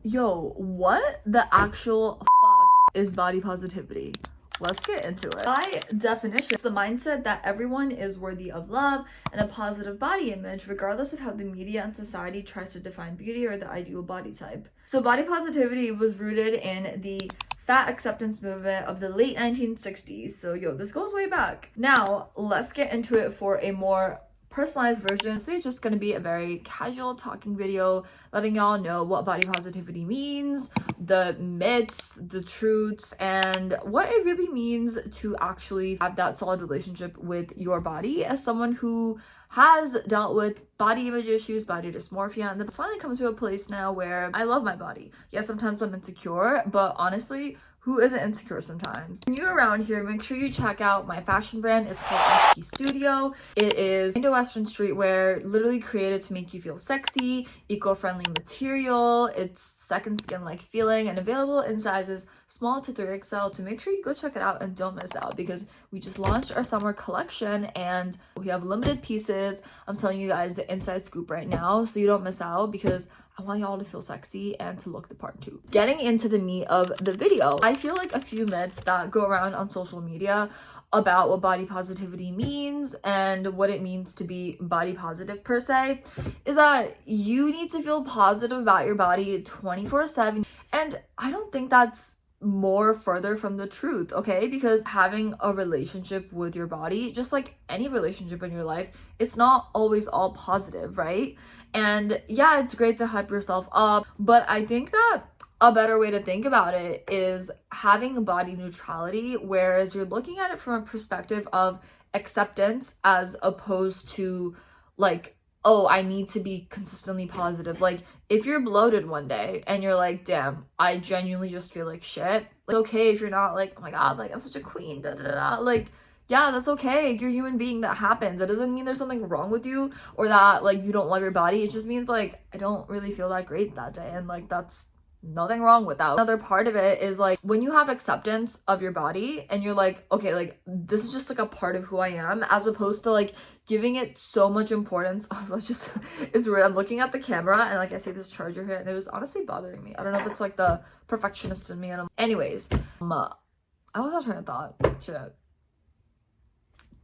Yo, what the actual fuck is body positivity? Let's get into it. By definition, it's the mindset that everyone is worthy of love and a positive body image, regardless of how the media and society tries to define beauty or the ideal body type. So body positivity was rooted in the fat acceptance movement of the late 1960s. So yo, this goes way back. Now, let's get into it for a more personalized version. So it's just going to be a very casual talking video letting y'all know what body positivity means, the myths, the truths, and what it really means to actually have that solid relationship with your body as someone who has dealt with body image issues, body dysmorphia, and it's finally come to a place now where I love my body. Yes, sometimes I'm insecure, but honestly, who isn't insecure sometimes? When you're around here, make sure you check out my fashion brand. It's called Studio. It is Indo-Western streetwear, literally created to make you feel sexy, eco-friendly material. It's second skin-like feeling and available in sizes small to 3XL. So make sure you go check it out and don't miss out because we just launched our summer collection and we have limited pieces. I'm telling you guys the inside scoop right now so you don't miss out because I want y'all to feel sexy and to look the part too. Getting into the meat of the video, I feel like a few myths that go around on social media about what body positivity means and what it means to be body positive per se is that you need to feel positive about your body 24/7. And I don't think that's more further from the truth, okay? Because having a relationship with your body, just like any relationship in your life, it's not always all positive, right? And yeah, it's great to hype yourself up, but I think that a better way to think about it is having body neutrality, whereas you're looking at it from a perspective of acceptance as opposed to like, oh, I need to be consistently positive. Like if you're bloated one day and you're like, damn, I genuinely just feel like shit. It's okay if you're not like, oh my God, like I'm such a queen, da da da. Like, yeah, that's okay. You're a human being. That happens. It doesn't mean there's something wrong with you or that like you don't love your body. It just means like I don't really feel that great that day, and like that's nothing wrong with that. Another part of it is like when you have acceptance of your body and you're like, okay, like this is just like a part of who I am, as opposed to like giving it so much importance. Also, it's weird. I'm looking at the camera and like I see this charger here and it was honestly bothering me. I don't know if it's like the perfectionist in me. And anyways, I was not trying to thought. Shit.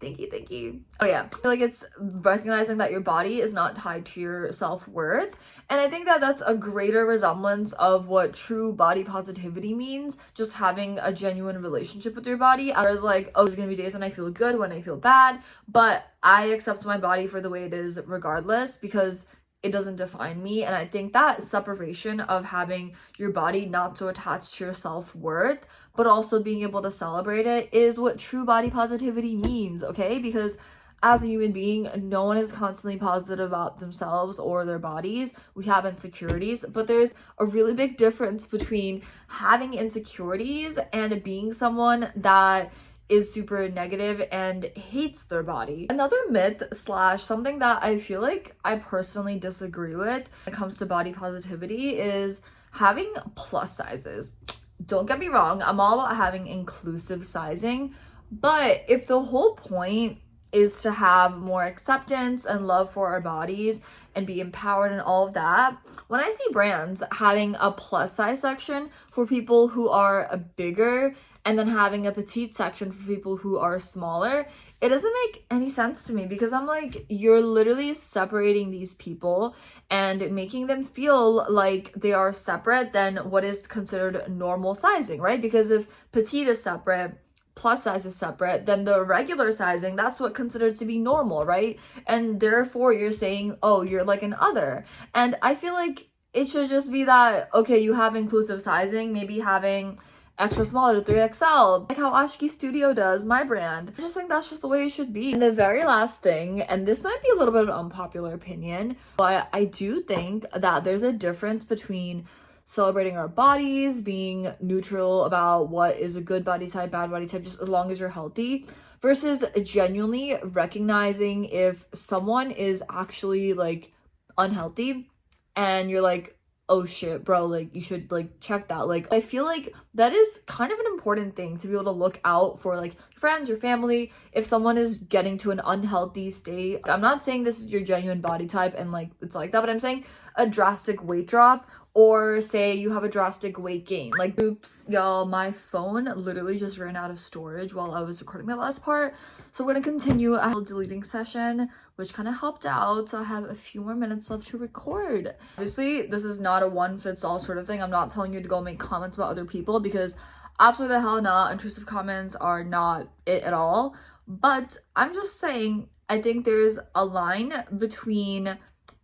Thank you. Oh yeah, I feel like it's recognizing that your body is not tied to your self-worth. And I think that that's a greater resemblance of what true body positivity means, just having a genuine relationship with your body. I was like, oh, there's gonna be days when I feel good, when I feel bad, but I accept my body for the way it is regardless because it doesn't define me. And I think that separation of having your body not so attached to your self-worth but also being able to celebrate it is what true body positivity means, okay? Because as a human being, no one is constantly positive about themselves or their bodies. We have insecurities, but there's a really big difference between having insecurities and being someone that is super negative and hates their body. Another myth slash something that I feel like I personally disagree with when it comes to body positivity is having plus sizes. Don't get me wrong, I'm all about having inclusive sizing, but if the whole point is to have more acceptance and love for our bodies and be empowered and all of that, when I see brands having a plus size section for people who are bigger and then having a petite section for people who are smaller, it doesn't make any sense to me because I'm like, you're literally separating these people and making them feel like they are separate than what is considered normal sizing, right? Because if petite is separate, plus size is separate, then the regular sizing, that's what considered to be normal, right? And therefore you're saying, oh, you're like an other. And I feel like it should just be that, okay, you have inclusive sizing, maybe having extra small to 3XL, like how Studio does, my brand. I just think that's just the way it should be. And the very last thing, and this might be a little bit of an unpopular opinion, but I do think that there's a difference between celebrating our bodies, being neutral about what is a good body type, bad body type, just as long as you're healthy, versus genuinely recognizing if someone is actually like unhealthy and you're like, oh shit, bro, like you should like check that. Like I feel like that is kind of an important thing to be able to look out for, like friends, your family, if someone is getting to an unhealthy state. I'm not saying this is your genuine body type and like it's like that, but I'm saying a drastic weight drop or say you have a drastic weight gain. Like, oops, y'all, my phone literally just ran out of storage while I was recording that last part. So we're gonna continue a deleting session, which kind of helped out. So I have a few more minutes left to record. Obviously, this is not a one-fits-all sort of thing. I'm not telling you to go make comments about other people, because absolutely the hell not. Intrusive comments are not it at all. But I'm just saying, I think there's a line between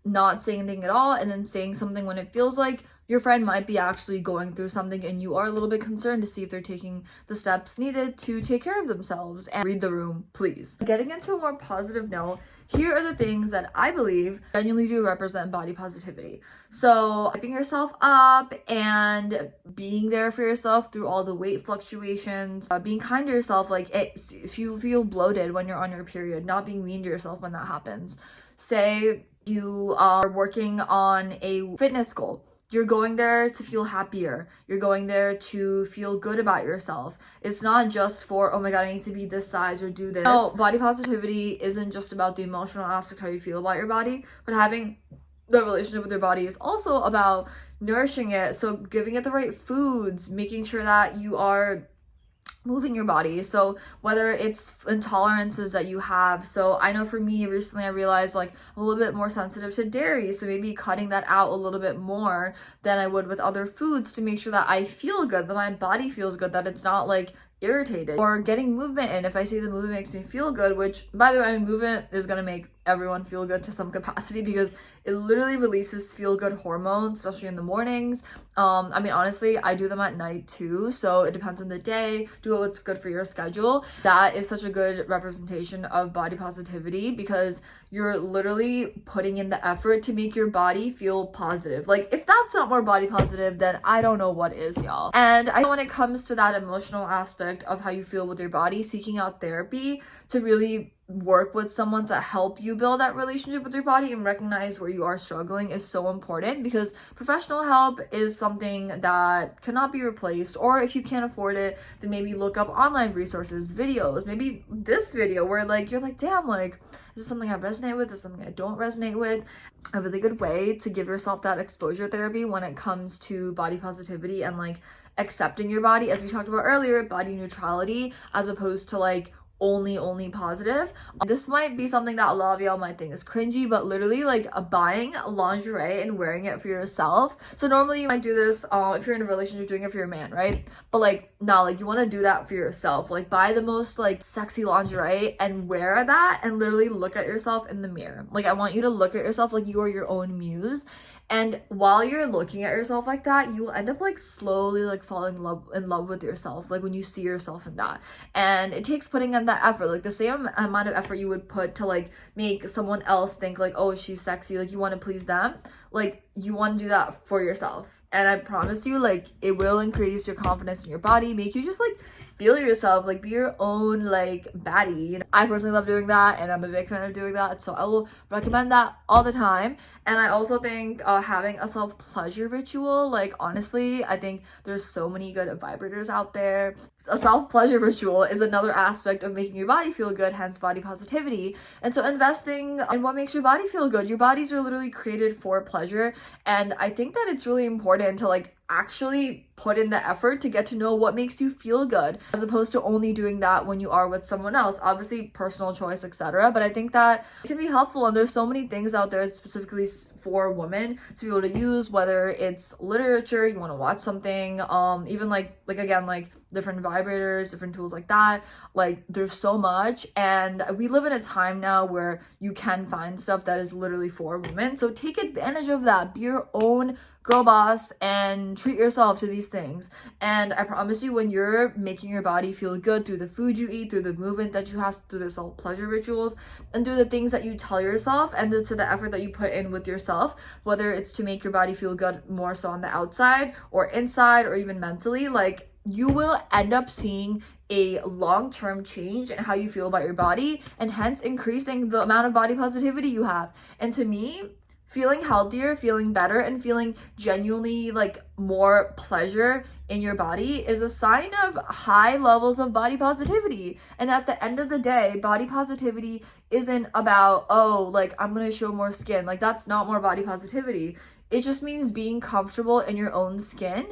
not saying anything at all and then saying something when it feels like your friend might be actually going through something and you are a little bit concerned to see if they're taking the steps needed to take care of themselves. And read the room, please. Getting into a more positive note, here are the things that I believe genuinely do represent body positivity. So hyping yourself up and being there for yourself through all the weight fluctuations, being kind to yourself, like if you feel bloated when you're on your period, not being mean to yourself when that happens. Say you are working on a fitness goal. You're going there to feel happier. You're going there to feel good about yourself. It's not just for, oh my god, I need to be this size or do this. No, body positivity isn't just about the emotional aspect, how you feel about your body, but having the relationship with your body is also about nourishing it. So giving it the right foods, making sure that you are moving your body. So whether it's intolerances that you have, so I know for me recently I realized like I'm a little bit more sensitive to dairy, so maybe cutting that out a little bit more than I would with other foods to make sure that I feel good, that my body feels good, that it's not like irritated. Or getting movement in if I see the movement makes me feel good, which by the way, I mean, movement is gonna make everyone feel good to some capacity because it literally releases feel good hormones, especially in the mornings. I mean, honestly, I do them at night too, so it depends on the day. Do what's good for your schedule. That is such a good representation of body positivity because you're literally putting in the effort to make your body feel positive. Like, if that's not more body positive, then I don't know what is, y'all. And I know when it comes to that emotional aspect of how you feel with your body, seeking out therapy to really work with someone to help you build that relationship with your body and recognize where you are struggling is so important, because professional help is something that cannot be replaced. Or if you can't afford it, then maybe look up online resources, videos, maybe this video where like you're like, damn, like is this something I resonate with, is this something I don't resonate with. A really good way to give yourself that exposure therapy when it comes to body positivity and like accepting your body, as we talked about earlier, body neutrality, as opposed to like only positive. This might be something that a lot of y'all might think is cringy, but literally like buying lingerie and wearing it for yourself. So normally you might do this if you're in a relationship, doing it for your man, right? But like now, like you want to do that for yourself. Like buy the most like sexy lingerie and wear that and literally look at yourself in the mirror. Like I want you to look at yourself like you are your own muse. And while you're looking at yourself like that, you will end up like slowly like falling in love with yourself, like when you see yourself in that. And it takes putting in that effort, like the same amount of effort you would put to like make someone else think like, oh, she's sexy, like you want to please them, like you want to do that for yourself. And I promise you, like it will increase your confidence in your body, make you just like feel yourself, like be your own like baddie, you know. I personally love doing that and I'm a big fan of doing that, so I will recommend that all the time. And I also think having a self-pleasure ritual, like honestly, I think there's so many good vibrators out there. A self-pleasure ritual is another aspect of making your body feel good, hence body positivity. And so investing in what makes your body feel good. Your bodies are literally created for pleasure, and I think that it's really important to like actually put in the effort to get to know what makes you feel good, as opposed to only doing that when you are with someone else. Obviously personal choice, etc., but I think that it can be helpful. And there's so many things out there specifically for women to be able to use, whether it's literature, you want to watch something, even like again, like different vibrators, different tools like that. Like there's so much, and we live in a time now where you can find stuff that is literally for women, so take advantage of that. Be your own girl boss and treat yourself to these things. And I promise you, when you're making your body feel good through the food you eat, through the movement that you have, through the self-pleasure rituals, and through the things that you tell yourself, and to the effort that you put in with yourself, whether it's to make your body feel good more so on the outside or inside or even mentally, like you will end up seeing a long-term change in how you feel about your body, and hence increasing the amount of body positivity you have. And to me, feeling healthier, feeling better, and feeling genuinely like more pleasure in your body is a sign of high levels of body positivity. And at the end of the day, body positivity isn't about, oh, like I'm gonna show more skin. Like that's not more body positivity. It just means being comfortable in your own skin,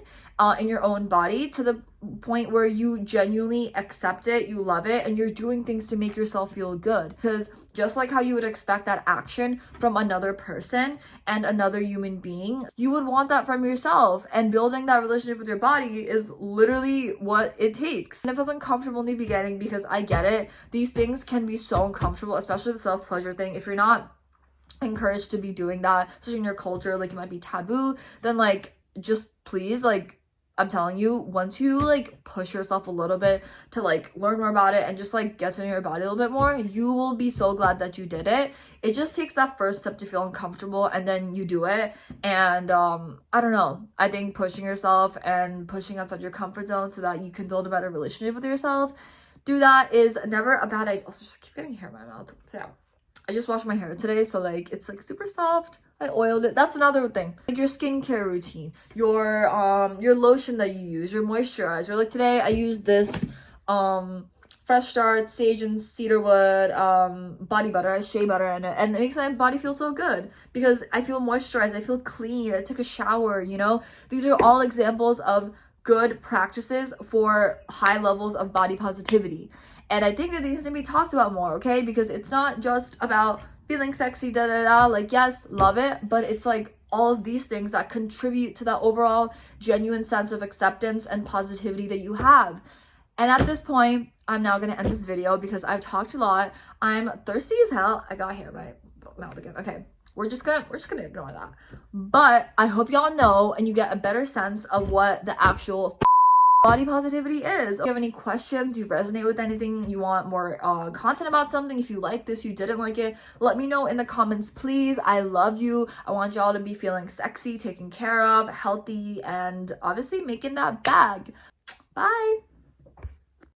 in your own body, to the point where you genuinely accept it, you love it, and you're doing things to make yourself feel good. Because just like how you would expect that action from another person and another human being, you would want that from yourself. And building that relationship with your body is literally what it takes. And it feels uncomfortable in the beginning, because I get it. These things can be so uncomfortable, especially the self-pleasure thing. If you're not encouraged to be doing that, especially in your culture, like it might be taboo, then like just please, like I'm telling you, once you like push yourself a little bit to like learn more about it and just like get to know your body a little bit more, you will be so glad that you did it. It just takes that first step to feel uncomfortable, and then you do it. And I don't know, I think pushing yourself and pushing outside your comfort zone so that you can build a better relationship with yourself, do that is never a bad idea. Also, just keep getting hair in my mouth. So yeah, I just washed my hair today, so like it's like super soft. I oiled it. That's another thing. Like your skincare routine, your lotion that you use, your moisturizer. Like today I used this Fresh Start Sage and Cedarwood body butter, shea butter in it, and it makes my body feel so good because I feel moisturized, I feel clean, I took a shower, you know? These are all examples of good practices for high levels of body positivity. And I think that these need to be talked about more, okay? Because it's not just about feeling sexy, da da da. Like, yes, love it, but it's like all of these things that contribute to that overall genuine sense of acceptance and positivity that you have. And at this point, I'm now gonna end this video because I've talked a lot. I'm thirsty as hell. I got hair in my mouth again. Okay, we're just gonna ignore that. But I hope y'all know and you get a better sense of what the actual body positivity is. If you have any questions, you resonate with anything, you want more content about something, if you like this, you didn't like it, let me know in the comments, please. I love you. I want y'all to be feeling sexy, taken care of, healthy, and obviously making that bag. Bye.